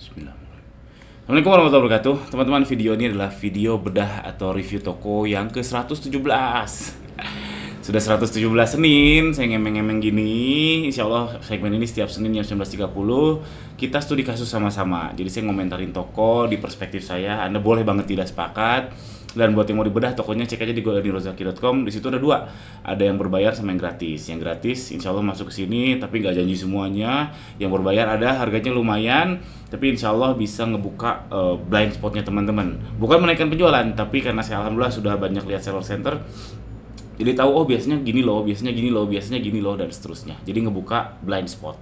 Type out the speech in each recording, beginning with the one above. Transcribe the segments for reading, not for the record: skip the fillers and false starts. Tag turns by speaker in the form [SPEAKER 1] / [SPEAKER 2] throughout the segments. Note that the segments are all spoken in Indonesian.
[SPEAKER 1] Assalamualaikum warahmatullahi wabarakatuh. Teman-teman, video ini adalah video bedah atau review toko yang ke-117. Sudah 117 Senin, saya ngemeng-ngemeng gini. Insya Allah segmen ini setiap Senin jam 19.30 kita studi kasus sama-sama. Jadi saya ngomentarin toko di perspektif saya. Anda boleh banget tidak sepakat. Dan buat yang mau dibedah tokonya, cek aja di golanirozaki.com. Di situ ada dua, ada yang berbayar sama yang gratis. Yang gratis insya Allah masuk ke sini, tapi nggak janji semuanya. Yang berbayar ada harganya lumayan, tapi insya Allah bisa ngebuka blind spotnya teman-teman. Bukan menaikkan penjualan, tapi karena saya alhamdulillah sudah banyak lihat seller center, jadi tahu oh biasanya gini loh, biasanya gini loh, biasanya gini loh, dan seterusnya. Jadi ngebuka blind spot.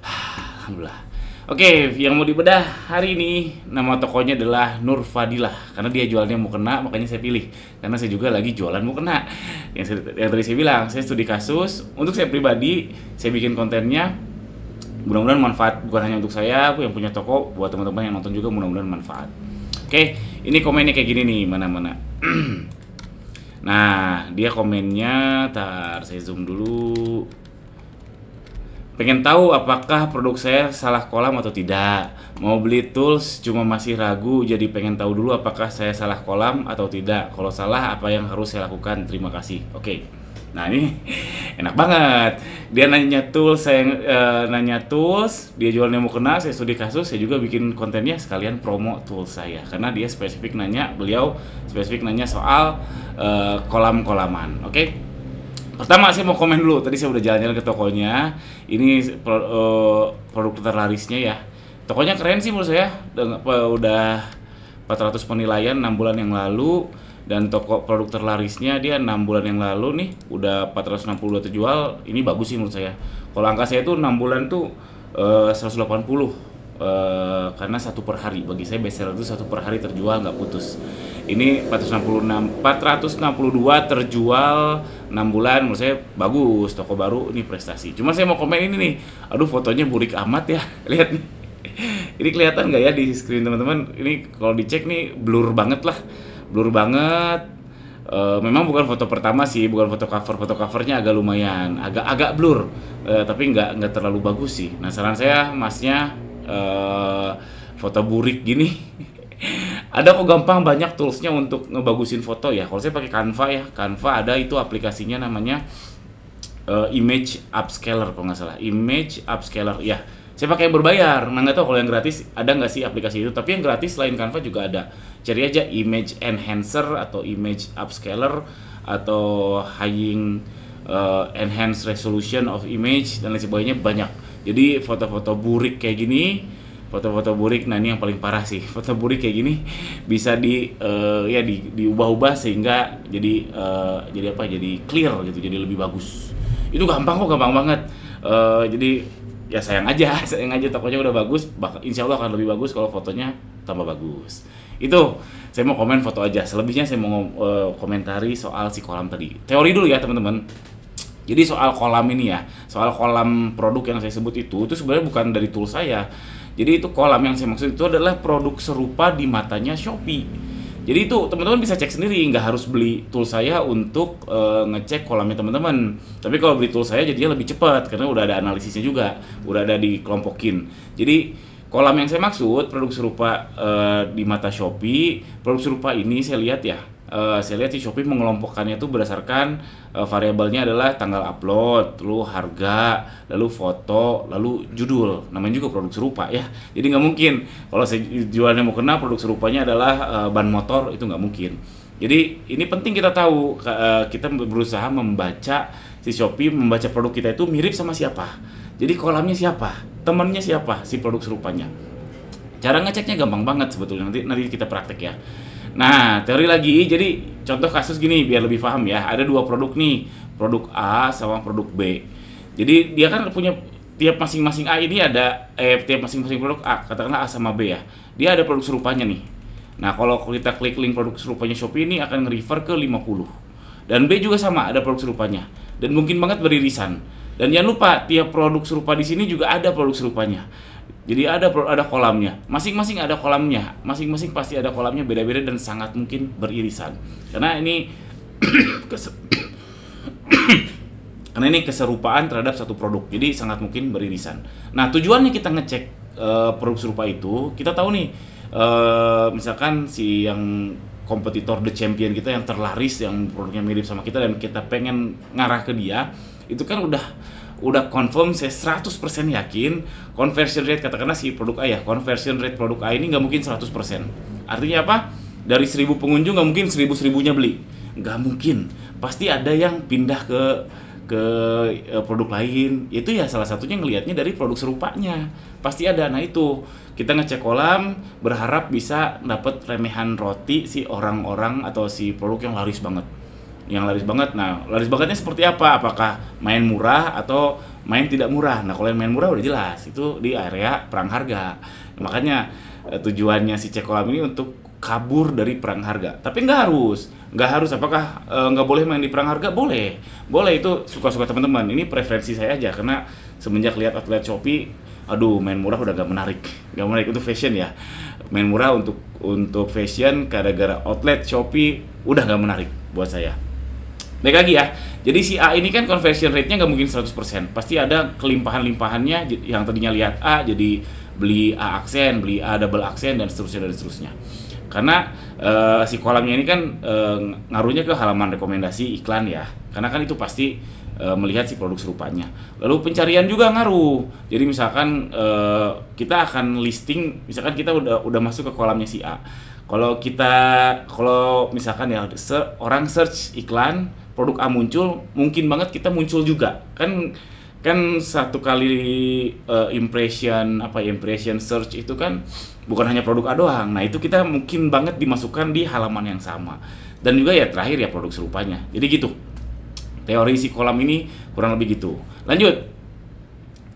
[SPEAKER 1] Alhamdulillah. Oke, yang mau dibedah hari ini nama tokonya adalah Nur Fadilah. Karena dia jualnya mau kena, makanya saya pilih. Karena saya juga lagi jualan mau kena. Yang tadi saya bilang, saya studi kasus. Untuk saya pribadi, saya bikin kontennya. Mudah-mudahan manfaat bukan hanya untuk saya, aku yang punya toko, buat teman-teman yang nonton juga mudah-mudahan manfaat. Oke, ini komennya kayak gini nih, mana-mana. Nah, dia komennya, saya zoom dulu. Pengen tahu apakah produk saya salah kolam atau tidak. Mau beli tools cuma masih ragu, jadi pengen tahu dulu apakah saya salah kolam atau tidak. Kalau salah, apa yang harus saya lakukan? Terima kasih. Oke. Nah, ini enak banget. Dia nanya tools, saya nanya tools, dia jualnya mau kena, saya studi kasus, saya juga bikin kontennya sekalian promo tools saya. Karena dia spesifik nanya, beliau spesifik nanya soal kolam-kolaman. Oke. Pertama saya mau komen dulu, tadi saya udah jalan-jalan ke tokonya. Ini produk terlarisnya ya. Tokonya keren sih menurut saya. Udah 400 penilaian 6 bulan yang lalu. Dan toko produk terlarisnya dia 6 bulan yang lalu nih udah 462 terjual. Ini bagus sih menurut saya. Kalau angka saya tuh 6 bulan tuh 180. Karena satu per hari, bagi saya bestseller itu satu per hari terjual nggak putus. Ini 462 terjual 6 bulan, menurut saya bagus, toko baru, ini prestasi. Cuma saya mau komen ini nih, aduh fotonya burik amat ya, lihat nih. Ini kelihatan nggak ya di screen teman-teman? Ini kalau dicek nih blur banget lah, blur banget. Memang bukan foto pertama sih, bukan foto covernya agak lumayan, agak blur, tapi nggak terlalu bagus sih. Nah saran saya masnya foto burik gini. Ada kok gampang banyak toolsnya untuk ngebagusin foto ya. Kalau saya pakai Canva ya, Canva ada itu aplikasinya namanya Image Upscaler kalau nggak salah, Image Upscaler ya. Saya pakai yang berbayar, nah nggak tahu kalau yang gratis ada nggak sih aplikasi itu. Tapi yang gratis selain Canva juga ada. Cari aja Image Enhancer atau Image Upscaler atau High Enhanced Resolution of Image dan lain sebagainya banyak. Jadi foto-foto burik kayak gini, foto-foto burik, nah ini yang paling parah sih, foto burik kayak gini bisa diubah-ubah sehingga jadi clear gitu, jadi lebih bagus. Itu gampang kok, gampang banget. Jadi ya sayang aja tokonya udah bagus, insya Allah akan lebih bagus kalau fotonya tambah bagus. Itu saya mau komen foto aja, selebihnya saya mau komentari soal si kolam tadi. Teori dulu ya teman-teman. Jadi soal kolam ini ya, soal kolam produk yang saya sebut itu sebenarnya bukan dari tool saya. Jadi itu kolam yang saya maksud itu adalah produk serupa di matanya Shopee. Jadi itu teman-teman bisa cek sendiri, nggak harus beli tool saya untuk ngecek kolamnya teman-teman. Tapi kalau beli tool saya jadinya lebih cepat karena udah ada analisisnya juga, udah ada dikelompokin. Jadi kolam yang saya maksud produk serupa di mata Shopee, produk serupa ini saya lihat ya. Saya lihat si Shopee mengelompokkannya itu berdasarkan variabelnya adalah tanggal upload, lalu harga, lalu foto, lalu judul. Namanya juga produk serupa ya. Jadi nggak mungkin kalau saya jualnya mau kena produk serupanya adalah ban motor, itu nggak mungkin. Jadi ini penting kita tahu, kita berusaha membaca si Shopee, membaca produk kita itu mirip sama siapa. Jadi kolamnya siapa, temannya siapa si produk serupanya. Cara ngeceknya gampang banget sebetulnya, nanti kita praktek ya. Nah, teori lagi, jadi contoh kasus gini biar lebih paham ya. Ada dua produk nih, produk A sama produk B. Jadi dia kan punya tiap masing-masing A ini ada tiap masing-masing produk A, katakanlah A sama B ya. Dia ada produk serupanya nih. Nah, kalau kita klik link produk serupanya Shopee ini akan nge-refer ke 50. Dan B juga sama, ada produk serupanya. Dan mungkin banget beririsan. Dan jangan lupa, tiap produk serupa di sini juga ada produk serupanya. Jadi ada kolamnya, masing-masing ada kolamnya, masing-masing pasti ada kolamnya beda-beda dan sangat mungkin beririsan. Karena ini karena ini keserupaan terhadap satu produk, jadi sangat mungkin beririsan. Nah tujuannya kita ngecek produk serupa itu, kita tahu nih, misalkan si yang kompetitor the champion kita yang terlaris yang produknya mirip sama kita dan kita pengen ngarah ke dia, itu kan udah confirm, saya 100% yakin conversion rate, katakanlah si produk A ya, conversion rate produk A ini nggak mungkin 100%. Artinya apa? Dari 1000 pengunjung nggak mungkin 1000-1000-nya beli, nggak mungkin. Pasti ada yang pindah ke produk lain. Itu ya salah satunya ngelihatnya dari produk serupanya, pasti ada. Nah itu kita ngecek kolam berharap bisa dapat remehan roti si orang-orang atau si produk yang laris banget. Nah, laris bangetnya seperti apa? Apakah main murah atau main tidak murah? Nah, kalau yang main murah udah jelas, itu di area perang harga. Makanya tujuannya si cek kolam ini untuk kabur dari perang harga. Tapi nggak harus. Apakah nggak boleh main di perang harga? Boleh, itu suka-suka teman-teman. Ini preferensi saya aja, karena semenjak lihat outlet Shopee, aduh, main murah udah gak menarik untuk fashion ya. Main murah untuk fashion gara-gara outlet Shopee udah gak menarik buat saya. Baik lagi ya, jadi si A ini kan conversion rate-nya nggak mungkin 100%. Pasti ada kelimpahan-limpahannya, yang tadinya lihat A jadi beli A aksen, beli A double aksen, dan seterusnya. Karena si kolamnya ini kan ngaruhnya ke halaman rekomendasi iklan ya. Karena kan itu pasti melihat si produk serupanya. Lalu pencarian juga ngaruh. Jadi misalkan kita akan listing, misalkan kita udah masuk ke kolamnya si A. Kalau misalkan ya orang search iklan produk A muncul, mungkin banget kita muncul juga. Kan satu kali impression search itu kan bukan hanya produk A doang. Nah, itu kita mungkin banget dimasukkan di halaman yang sama. Dan juga ya terakhir ya produk serupanya. Jadi gitu. Teori si kolam ini kurang lebih gitu. Lanjut.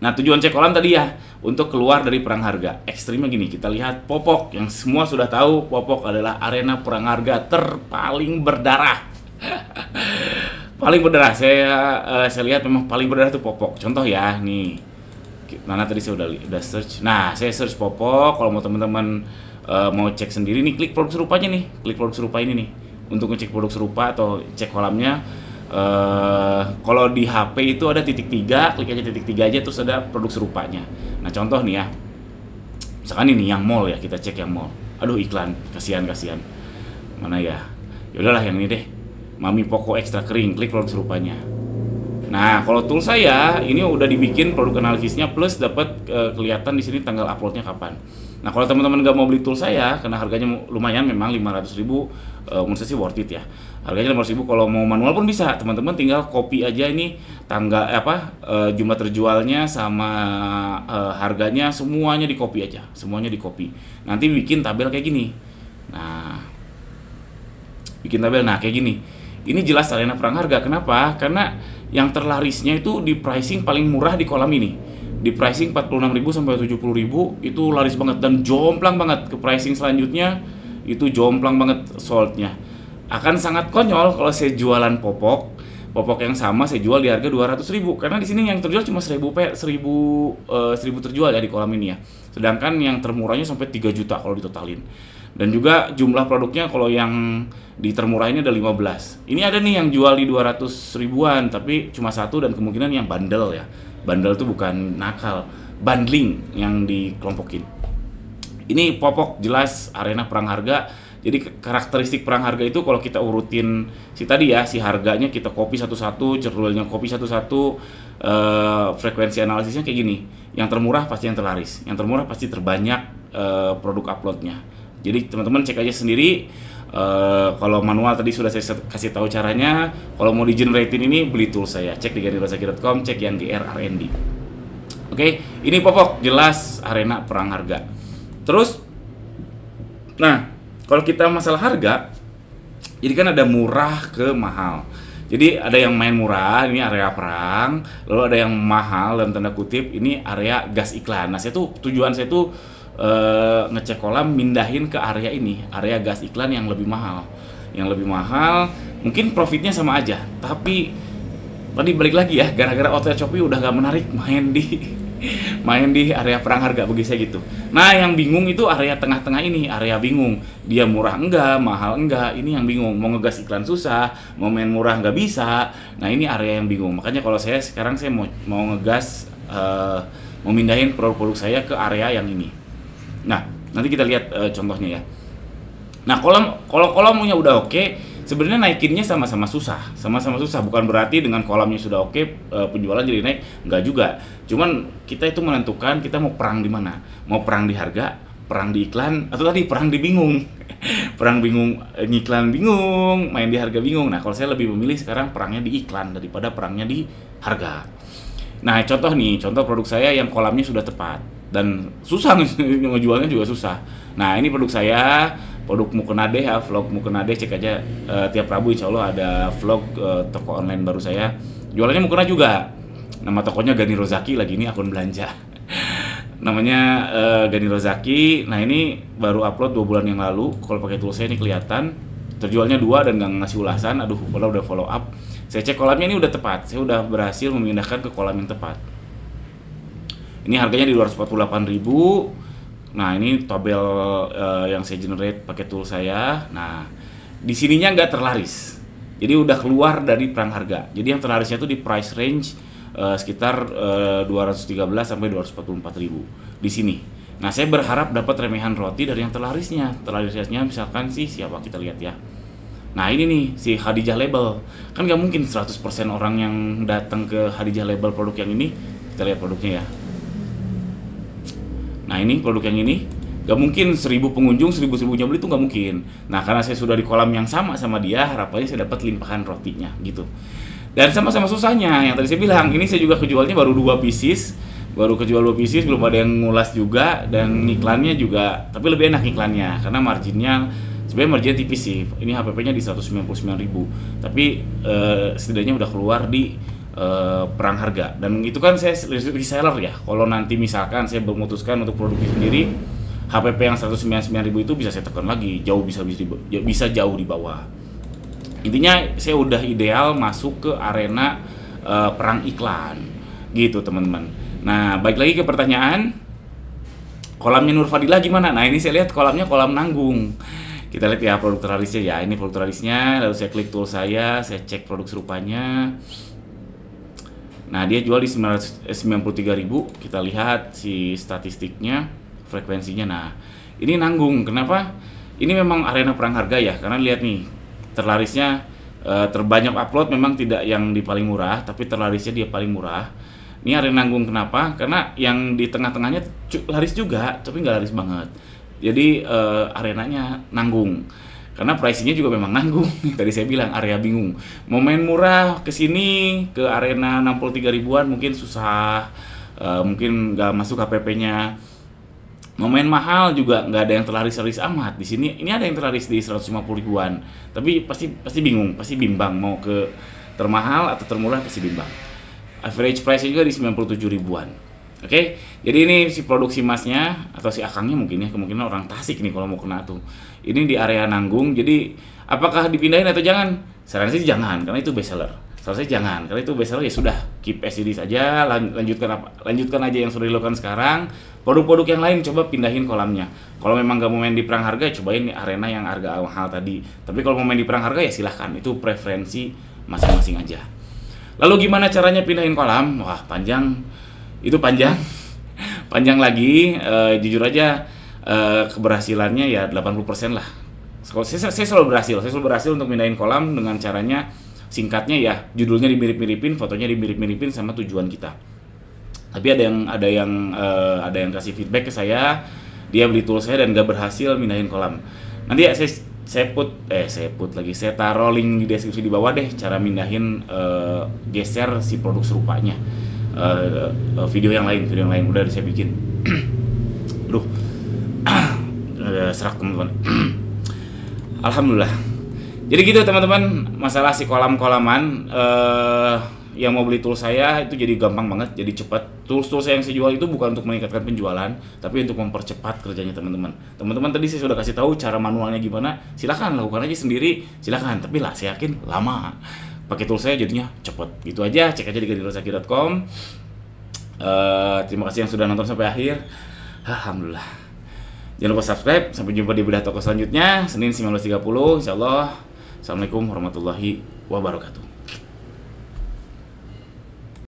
[SPEAKER 1] Nah, tujuan cek kolam tadi ya untuk keluar dari perang harga. Ekstrimnya gini, kita lihat Popok, yang semua sudah tahu Popok adalah arena perang harga terpaling berdarah. Paling berdarah, saya lihat memang paling berdarah itu Popok. Contoh ya, nih. Mana tadi saya udah search. Nah, saya search Popok. Kalau mau teman-teman mau cek sendiri nih, klik produk serupanya nih. Klik produk serupa ini nih. Untuk ngecek produk serupa atau cek kolamnya. Kalau di HP itu ada titik 3, klik aja titik 3 aja, terus ada produk serupanya. Nah, contoh nih ya, misalkan ini yang mall ya, kita cek yang mall. Aduh, iklan, kasihan. Mana ya? Yaudahlah yang ini deh, Mami Poko Ekstra Kering, klik produk serupanya. Nah, kalau tool saya ini udah dibikin produk analisisnya, plus dapat kelihatan di sini tanggal uploadnya kapan. Nah, kalau teman-teman nggak mau beli tool saya karena harganya lumayan, memang 500.000, menurut saya sih worth it ya. Harganya 500.000, kalau mau manual pun bisa. Teman-teman tinggal copy aja ini jumlah terjualnya sama harganya, semuanya di copy aja, Nanti bikin tabel kayak gini. Nah, kayak gini. Ini jelas arena perang harga. Kenapa? Karena yang terlarisnya itu di pricing paling murah di kolam ini. Di pricing 46.000 sampai 70.000 itu laris banget dan jomplang banget. Ke pricing selanjutnya itu jomplang banget soldnya. Akan sangat konyol kalau saya jualan popok yang sama saya jual di harga 200.000, karena di sini yang terjual cuma 1000 terjual ya di kolam ini ya. Sedangkan yang termurahnya sampai 3 juta kalau ditotalin. Dan juga jumlah produknya kalau yang di termurah ini ada 15. Ini ada nih yang jual di 200 ribuan tapi cuma satu, dan kemungkinan yang bandel ya. Bandel itu bukan nakal, bundling yang dikelompokin. Ini popok jelas arena perang harga. Jadi karakteristik perang harga itu kalau kita urutin si harganya kita copy satu-satu, judulnya copy satu-satu, frekuensi analisisnya kayak gini. Yang termurah pasti yang terlaris, yang termurah pasti terbanyak produk uploadnya. Jadi teman-teman cek aja sendiri. Kalau manual tadi sudah saya kasih tahu caranya. Kalau mau di generatein ini, beli tool saya. Cek di gandirosaki.com, cek yang GR R&D. Oke, ini popok jelas arena perang harga. Terus, nah kalau kita masalah harga, jadi kan ada murah ke mahal. Jadi ada yang main murah, ini area perang. Lalu ada yang mahal dalam tanda kutip, ini area gas iklan. Nah, tujuan saya tuh ngecek kolam mindahin ke area ini, area gas iklan yang lebih mahal. Yang lebih mahal mungkin profitnya sama aja, tapi tadi balik lagi ya, gara-gara outlet Shopee udah gak menarik main di area perang harga, bagi saya gitu. Nah, yang bingung itu area tengah-tengah ini, area bingung. Dia murah enggak, mahal enggak, ini yang bingung. Mau ngegas iklan susah, mau main murah nggak bisa. Nah, ini area yang bingung. Makanya kalau sekarang saya mau ngegas mau mindahin produk-produk saya ke area yang ini. Nah, nanti kita lihat contohnya ya. Nah, kalau kolomnya udah oke, sebenarnya naikinnya sama-sama susah. Bukan berarti dengan kolamnya sudah oke, penjualan jadi naik, enggak juga. Cuman kita itu menentukan kita mau perang di mana. Mau perang di harga, perang di iklan, atau tadi perang di bingung. Perang bingung, ngiklan bingung, main di harga bingung. Nah, kalau saya lebih memilih sekarang perangnya di iklan daripada perangnya di harga. Nah, contoh produk saya yang kolamnya sudah tepat dan susah ngejualnya juga susah. Nah, ini produk saya, produk Mukenade ya, vlog Mukenade, cek aja tiap Rabu insya Allah ada vlog toko online baru saya. Jualannya mukena juga. Nama tokonya Gani Rozaki, lagi ini akun belanja. Namanya Gani Rozaki. Nah, ini baru upload 2 bulan yang lalu. Kalau pakai tool saya ini kelihatan terjualnya 2 dan nggak ngasih ulasan. Aduh, kalau udah follow up. Saya cek kolamnya ini udah tepat. Saya udah berhasil memindahkan ke kolam yang tepat. Ini harganya di 248.000. Nah, ini tabel yang saya generate pakai tool saya. Nah, di sininya nggak terlaris. Jadi udah keluar dari perang harga. Jadi yang terlarisnya itu di price range sekitar 213 sampai 244.000 di sini. Nah, saya berharap dapat remehan roti dari yang terlarisnya. Terlarisnya misalkan sih siapa, kita lihat ya. Nah, ini nih si Khadijah Label. Kan nggak mungkin 100% orang yang datang ke Khadijah Label produk yang ini. Kita lihat produknya ya. Nah, ini produk yang ini gak mungkin 1000 pengunjung 1000-1000 beli itu gak mungkin. Nah, karena saya sudah di kolam yang sama dia, harapannya saya dapat limpahan rotinya gitu. Dan sama-sama susahnya, yang tadi saya bilang, ini saya juga kejualnya baru 2 pieces, belum ada yang ngulas juga, dan iklannya juga, tapi lebih enak iklannya karena marginnya sebenarnya marginnya tipis sih. Ini HPP-nya di 199.000, tapi setidaknya udah keluar di perang harga. Dan itu kan saya reseller ya. Kalau nanti misalkan saya memutuskan untuk produksi sendiri, HPP yang 199.000 itu bisa saya tekan lagi, bisa jauh di bawah. Intinya saya udah ideal masuk ke arena perang iklan gitu teman-teman. Nah, balik lagi ke pertanyaan, kolamnya Nur Fadilah gimana? Nah, ini saya lihat kolamnya kolam nanggung. Kita lihat ya produk terlarisnya ya. Ini produk terlarisnya, lalu saya klik tool saya cek produk serupanya. Nah, dia jual di 93.000. Kita lihat si statistiknya, frekuensinya. Nah, ini nanggung. Kenapa? Ini memang arena perang harga ya. Karena lihat nih, terlarisnya terbanyak upload memang tidak yang di paling murah, tapi terlarisnya dia paling murah. Ini arena nanggung kenapa? Karena yang di tengah-tengahnya laris juga, tapi nggak laris banget. Jadi arenanya nanggung. Karena pricingnya juga memang nanggung. Tadi saya bilang area bingung. Mau main murah ke sini ke arena 63 ribuan mungkin susah. Mungkin nggak masuk HPP-nya. Mau main mahal juga nggak ada yang terlaris-laris amat. Di sini ini ada yang terlaris di 150 ribuan. Tapi pasti bingung, pasti bimbang mau ke termahal atau termurah, pasti bimbang. Average price-nya juga di 97 ribuan. Oke, jadi ini si produksi masnya atau si akangnya mungkin ya, kemungkinan orang Tasik nih kalau mau kena tuh. Ini di area nanggung, jadi apakah dipindahin atau jangan? Saran sih jangan, karena itu best seller. Saran saya jangan, karena itu best seller ya sudah, keep as it is saja, lanjutkan aja yang sudah dilakukan sekarang. Produk-produk yang lain coba pindahin kolamnya. Kalau memang gak mau main di perang harga, cobain arena yang harga mahal tadi. Tapi kalau mau main di perang harga ya silahkan, itu preferensi masing-masing aja. Lalu gimana caranya pindahin kolam? Wah, panjang lagi. Jujur aja keberhasilannya ya 80% lah. Saya selalu berhasil untuk pindahin kolam dengan caranya singkatnya ya, judulnya dimirip-miripin, fotonya dimirip-miripin sama tujuan kita. Tapi ada yang kasih feedback ke saya, dia beli tool saya dan gak berhasil pindahin kolam. Nanti ya saya taruh link di deskripsi di bawah deh cara mindahin geser si produk serupanya. Video yang lain udah saya bikin. Aduh, serak teman-teman. Alhamdulillah. Jadi gitu teman-teman, masalah si kolam-kolaman yang mau beli tool saya itu jadi gampang banget, jadi cepat. Tools saya yang saya jual itu bukan untuk meningkatkan penjualan, tapi untuk mempercepat kerjanya teman-teman. Teman-teman tadi saya sudah kasih tahu cara manualnya gimana, silakan lakukan aja sendiri, silakan. Tapi lah saya yakin lama. Pakai tool saya jadinya cepet. Gitu aja, cek aja di ganirozaki.com. Terima kasih yang sudah nonton sampai akhir. Alhamdulillah. Jangan lupa subscribe. Sampai jumpa di bedah toko selanjutnya Senin 19.30 insyaallah. Assalamualaikum warahmatullahi wabarakatuh.